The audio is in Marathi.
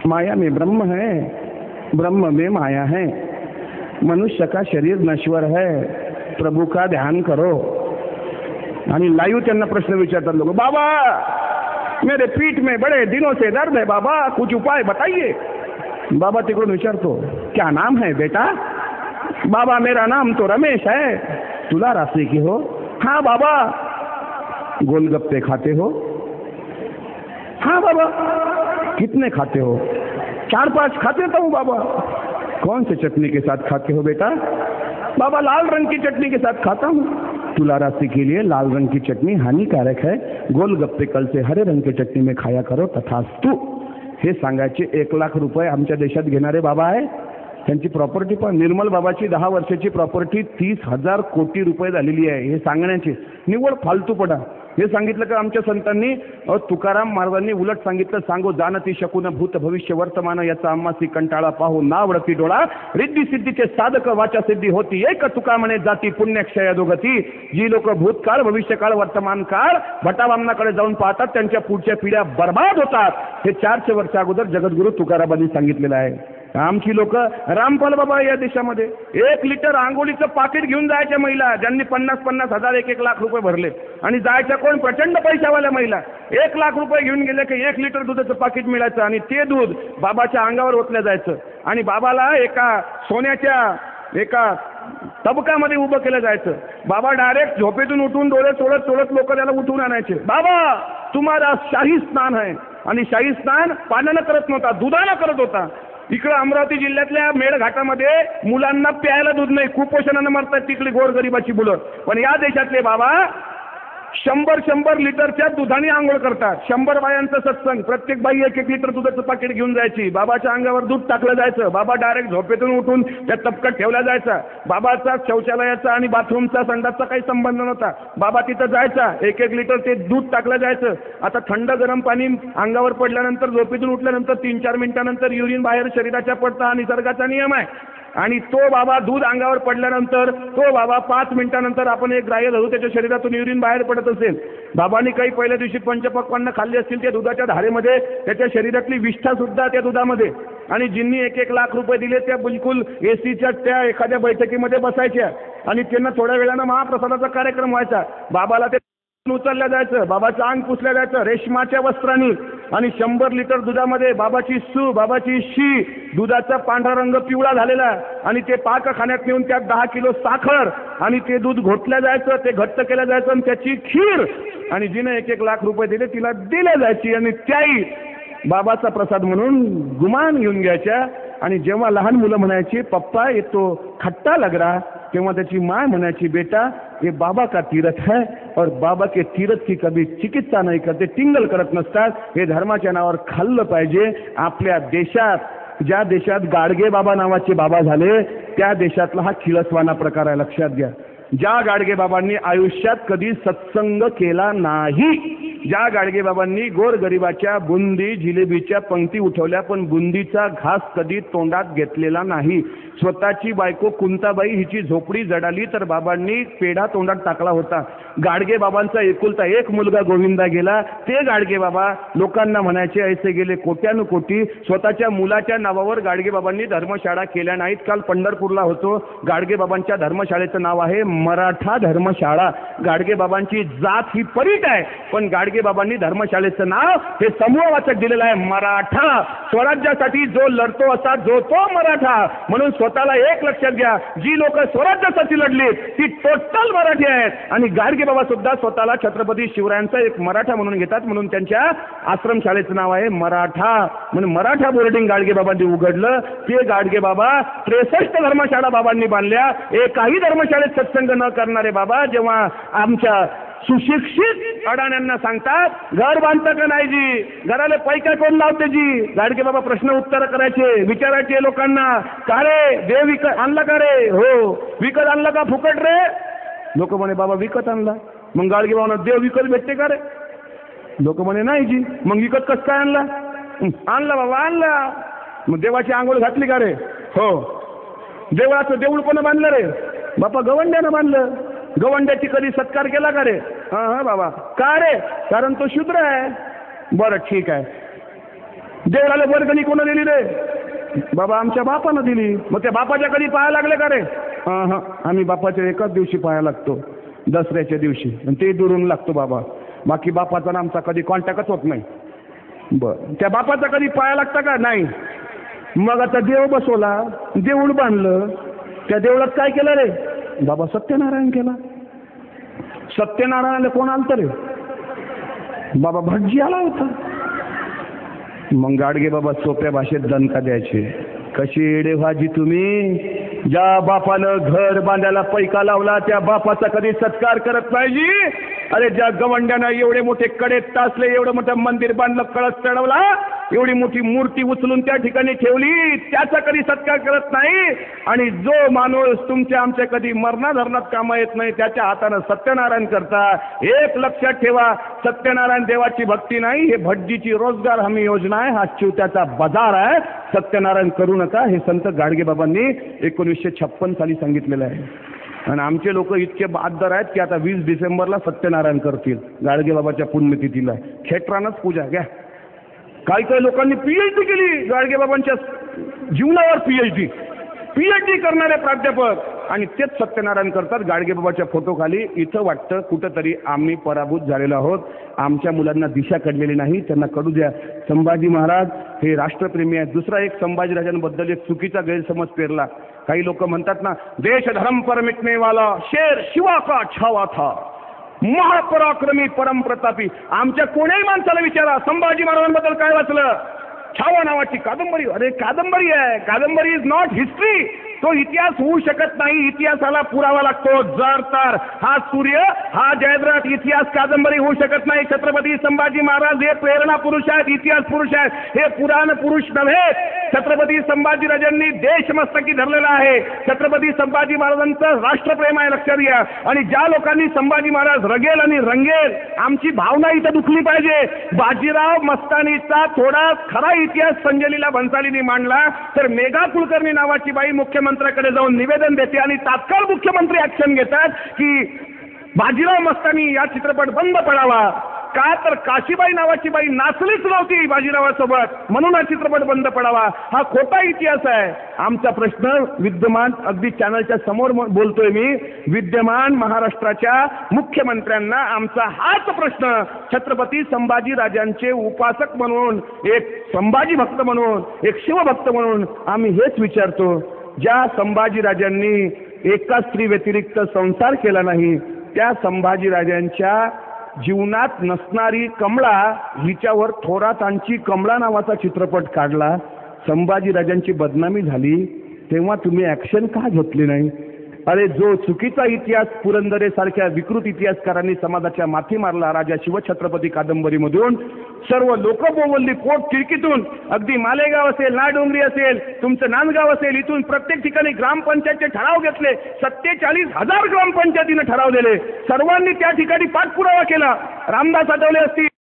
माया में ब्रह्म है, ब्रह्म में माया है, मनुष्य का शरीर नश्वर है, प्रभु का ध्यान करो. आणि लाईव्ह त्यांना प्रश्न विचारतात लोक, बाबा मेरे पीठ में बड़े दिनों से दर्द है बाबा, कुछ उपाय बताइए. बाबा तिकडून विचारतो, क्या नाम है बेटा? बाबा मेरा नाम तो रमेश है. तुला राशि की हो? हाँ बाबा. गोलगप्पे खाते हो? हाँ बाबा. कितने खाते हो? 4-5 खाते हूँ बाबा. कौन से चटनी के साथ खाते हो बेटा? बाबा लाल रंग की चटनी के साथ खाता हूँ. तुला राशि के लिए लाल रंग की चटनी हानिकारक है, गोलगप्पे कल से हरे रंग की चटनी में खाया करो तथास्तु. हे सांगायचे 1 लाख रुपये आमच्या देशात घेणारे बाबा आहे. त्यांची प्रॉपर्टी पण निर्मल बाबाची 10 वर्षाची प्रॉपर्टी 30,000 कोटी रुपये झालेली आहे. हे सांगण्याचे निव्वळ फालतूपणा. हे सांगितलं का आमच्या संतांनी? तुकाराम महाराजांनी उलट सांगितलं, सांगो जानती शकून भूत भविष्य वर्तमान याचा आम्हासी कंटाळा पाहू नावडती डोळा. रिद्धी सिद्धीचे साधक वाचा सिद्धी होती एक तुका म्हणे जाती पुण्यक्षय दोगती. जी लोक भूतकाळ भविष्यकाळ वर्तमान काळ भटावामनाकडे जाऊन पाहतात त्यांच्या पुढच्या पिढ्या बर्बाद होतात. हे 400 वर्ष अगोदर जगद्गुरु तुकारामांनी सांगितलेलं आहे. आमची लोक रामपाल बाबा या देशामध्ये 1 लिटर आंघोळीचं पाकिट घेऊन जायच्या महिला, ज्यांनी 50-50 हजार 1-1 लाख रुपये भरले, आणि जायच्या कोण प्रचंड पैशावाल्या महिला. 1 लाख रुपये घेऊन गेले की 1 लिटर दुधाचं पाकिट मिळायचं आणि ते दूध बाबाच्या अंगावर ओतलं जायचं आणि बाबाला एका सोन्याच्या एका तबकामध्ये उभं केलं जायचं. बाबा डायरेक्ट झोपेतून उठून डोळे चोळत चोळत लोक त्याला उठून आणायचे. बाबा तुम्हाला शाही स्नान आहे. आणि शाही स्नान पाण्यानं करत नव्हता, दुधानं करत होता. इकडे अमरावती जिल्ह्यातल्या मेळघाटामध्ये मुलांना प्यायला दूध नाही, कुपोषणानं मरतात तिकडे गोरगरिबाची मुलं. पण या देशातले बाबा 100 लिटरच्या दुधाने आंघोळ करतात. 100 बायांचं सत्संग, प्रत्येक बाई 1-1 लिटर दुधाचं पाकिट घेऊन जायची. बाबाच्या अंगावर दूध टाकलं जायचं. बाबा डायरेक्ट झोपेतून उठून त्या तबकात ठेवला जायचा. बाबाचा शौचालयाचा आणि बाथरूमचा संडासचा काही संबंध नव्हता. बाबा तिथं जायचा, 1-1 लिटर ते दूध टाकलं जायचं. आता थंड गरम पाणी अंगावर पडल्यानंतर झोपेतून उठल्यानंतर 3-4 मिनिटानंतर युरिन बाहेर शरीराच्या पडतं, हा निसर्गाचा नियम आहे. आणि तो बाबा दूध अंगावर पडल्यानंतर तो बाबा 5 मिनिटानंतर आपण एक ग्राह्य धरू त्याच्या शरीरातून युरिन बाहेर पडत असेल. बाबांनी काही पहिल्या दिवशी पंचपक्वान्न खाल्ली असतील त्या दुधाच्या धारेमध्ये, त्याच्या शरीरातली विष्ठा सुद्धा त्या दुधामध्ये. आणि जिन्नी 1-1 लाख रुपये दिले त्या बिलकुल एसीच्या त्या एखाद्या बैठकीमध्ये बसायच्या आणि त्यांना थोड्या वेळानं महाप्रसादाचा कार्यक्रम व्हायचा. बाबाला ते उचलल्या जायचं, बाबाचं अंग पुसल्या जायचं रेशमाच्या वस्त्रांनी. आणि 100 लिटर दुधामध्ये बाबाची सू, बाबाची शी, दुधाचा पांढरा रंग पिवळा झालेला आणि ते पाकखान्यात नेऊन त्यात 10 किलो साखर आणि ते दूध घोटल्या जायचं, ते घट्ट केलं जायचं आणि त्याची खीर. आणि जिने 1-1 लाख रुपये दिले तिला दिल्या जायची आणि त्याही बाबाचा प्रसाद म्हणून गुमान घेऊन घ्यायच्या. आणि जेव्हा लहान मुलं म्हणायची पप्पा ये तो खट्टा लग रहा, तेव्हा त्याची माय म्हणायची बेटा ये बाबा का तीर्थ है और बाबा के तीर्थ की कभी चिकित्सा नाही करते, टिंगल करत नसतात. हे धर्माच्या नावावर खाल्लं पाहिजे. आपल्या देशात ज्या देशात गाडगे बाबा नावाचे बाबा झाले त्या देशातला हा खिळसवाना प्रकार आहे, लक्षात घ्या. ज्या गाडगे बाबांनी आयुष्यात कधी सत्संग केला नाही, ज्या गाडगे बाबांनी गोरगरिबाच्या बुंदी जिलेबीच्या पंक्ती उठवल्या पण बुंदीचा घास कधी तोंडात घेतलेला नाही. स्वतःची बायको कुंताबाई हिची झोपडी जडाली तर बाबांनी पेढा तोंडात टाकला होता. गाडगे बाबांचा एकुलता एक मुलगा गोविंदा गेला. ते गाडगे बाबा लोकांना म्हणायचे ऐसे गेले कोट्यानुकोटी. स्वतःच्या मुलाच्या नावावर गाडगे बाबांनी धर्मशाळा केल्या नाहीत. काल पंढरपूरला होतो. गाडगे बाबांच्या धर्मशाळेचं नाव आहे मराठा धर्मशाळा. गाडगे बाबांची जात ही परीट आहे पण गाडगे बाबांनी धर्मशाळेचं नाव हे समूहवाचक दिलेलं आहे मराठा. स्वराज्यासाठी जो लढतो असा जो तो मराठा. म्हणून स्वतःला एक लक्षात घ्या, जी लोक स्वराज्यासाठी लढली ती टोटल मराठी आहेत. आणि गाडगे बाबा सुद्धा स्वतःला छत्रपती शिवरायांचा एक मराठा म्हणून घेतात. म्हणून त्यांच्या आश्रमशाळेचं नाव आहे मराठा. म्हणून मराठा बोर्डिंग गाडगे बाबांनी उघडलं. ते गाडगे बाबा 63 धर्मशाळा बाबांनी बांधल्या. एकाही धर्मशाळेत सत्संग न करणारे बाबा जेव्हा आमच्या सुशिक्षित अडाण्यांना सांगतात घर बांधता का नाही जी, घराला पैका कोण लावते जी, गाडगे बाबा प्रश्न उत्तर करायचे, विचारायचे लोकांना का रे देव विकत आणला का रे, हो विकत आणला का फुकट रे. लोक म्हणे बाबा विकत आणला. मग गाडगे बाबा देव विकत भेटते का रे. लोक म्हणे नाही जी. मग विकत कसं काय आणला. आणला बाबा आणला. मग देवाची आंघोळ घातली का रे, हो. देवळाचं देऊळ कोण बांधलं रे, बापा गवंड्यानं बांधलं. गवंड्याची कधी सत्कार केला का रे, हा बाबा का रे, कारण तो शूद्र आहे. बरं ठीक आहे. देवळाला वर्गणी कोण दिली रे? बाबा आमच्या बापानं दिली. मग त्या बापाच्या कधी पाया लागले का रे? हां, आम्ही बापाच्या एकाच दिवशी पाया लागतो, दसऱ्याच्या दिवशी, आणि ते दुरून लागतो बाबा. बाकी बापाचा आणि आमचा कधी कॉन्टॅक्टच होत नाही. बरं, त्या बापाचा कधी पाया लागता का? नाही. मग आता देव बसवला, देऊळ बांधलं, त्या देवळात काय केलं रे? बाबा सत्यनारायण केला. सत्यनारायणाला कोण आलतं रे? बाबा भटजी आला होता. मग गाडगे बाबा सोप्या भाषेत दणका द्यायचे, कशी एडे भाजी तुम्ही, ज्या बापानं घर बांधायला पैका लावला त्या बापाचा कधी सत्कार करत पाहिजे. अरे ज्या गवंड्यानं एवढे मोठे कडे तासले, एवढं मोठं मंदिर बांधलं, कळस चढवला, एवढी मोठी मूर्ती उचलून त्या ठिकाणी ठेवली, त्याचा कधी सत्कार करत नाही. आणि जो माणूस तुमच्या आमच्या कधी मरणाधरणात कामा येत नाही त्याच्या हातानं सत्यनारायण करता. एक लक्षात ठेवा, सत्यनारायण देवाची भक्ती नाही, हे भटजीची रोजगार हमी योजना आहे, हा चिवत्याचा बाजार आहे. सत्यनारायण करू नका, हे संत गाडगेबाबांनी 1956 साली सांगितलेलं आहे. आणि आमचे लोक इतके बहादर आहेत की आता 20 डिसेंबरला सत्यनारायण करतील, गाडगेबाबाच्या पुण्यतिथीला. खेटरानच पूजा घ्या. काही काही लोकांनी PhD केली गाडगेबाबांच्या जीवनावर, PhD करणारे प्राध्यापक, आणि तेच सत्यनारायण करतात गाडगेबाबाच्या फोटोखाली. इथं वाटतं कुठंतरी आम्ही पराभूत झालेलो आहोत, आमच्या मुलांना दिशा कळलेली नाही, त्यांना कळू द्या. संभाजी महाराज हे राष्ट्रप्रेमी आहेत. दुसरा एक संभाजीराजांबद्दल एक चुकीचा गैरसमज पेरला. काही लोक म्हणतात ना, देश धर्म पर मिटने वाला शेर शिवा का छावा था, महापराक्रमी परमप्रतापी. आमच्या कोण्याही माणसाला विचारा, संभाजी महाराजांबद्दल काय वाचलं? छावा नावाची कादंबरी. अरे कादंबरी आहे, कादंबरी इज नॉट हिस्ट्री. तो इतिहास होऊ शकत नाही, इतिहासाला पुरावा लागतो. जर तर हा सूर्य, हा जयद्रथ, इतिहास कादंबरी होऊ शकत नाही. छत्रपती संभाजी महाराज हे प्रेरणा पुरुष आहेत, इतिहास पुरुष आहेत, हे पुराण पुरुष नव्हे. छत्रपती संभाजीराजांनी देशमस्तकी धरलेला आहे. छत्रपती संभाजी महाराजांचं राष्ट्रप्रेम आहे, लक्षात घ्या. आणि ज्या लोकांनी संभाजी महाराज रगेल आणि रंगेल, आमची भावना इथं दुखली पाहिजे. बाजीराव मस्तानीचा थोडा खरा इतिहास संजय लीला भन्सालींनी मांडला तर मेघा कुलकर्णी नावाची बाई मुख्यमंत्र्याकडे जाऊन निवेदन देते आणि तात्काळ मुख्यमंत्री ऍक्शन घेतात की बाजीराव मस्तानी या चित्रपट बंद पडावा. का तर काशीबाई नावाची बाई नाचलीच नव्हती बाजीरावासोबत, म्हणून हा चित्रपट बंद पडावा. हा खोटा इतिहास आहे. आमचा प्रश्न विद्यमान, अगदी चॅनलच्या समोर बोलतोय मी, विद्यमान महाराष्ट्राच्या मुख्यमंत्र्यांना आमचा हाच प्रश्न, छत्रपती संभाजीराजांचे उपासक म्हणून, एक संभाजी भक्त म्हणून, एक शिवभक्त म्हणून आम्ही हेच विचारतो, ज्या संभाजीराजांनी एका स्त्री व्यतिरिक्त संसार केला नाही, त्या संभाजीराजांच्या जीवनात नसणारी कमळा हिच्यावर थोरातांची कमळा नावाचा चित्रपट काढला. संभाजीराजांची बदनामी झाली तेव्हा तुम्ही ऍक्शन का घेतली नाही? अरे जो चुकीचा इतिहास पुरंदरेसारख्या विकृत इतिहासकारांनी समाजाच्या माथी मारला राजा शिवछत्रपती कादंबरीमधून, सर्व लोक बोंबलली पोट खिडकीतून. अगदी मालेगाव असेल, नाडोंगरी असेल, तुमचं नांदगाव असेल, इथून प्रत्येक ठिकाणी ग्रामपंचायतचे ठराव घेतले. 47,000 ग्रामपंचायतीनं ठराव दिले. सर्वांनी त्या ठिकाणी पाठपुरावा केला. रामदास आठवले असतील,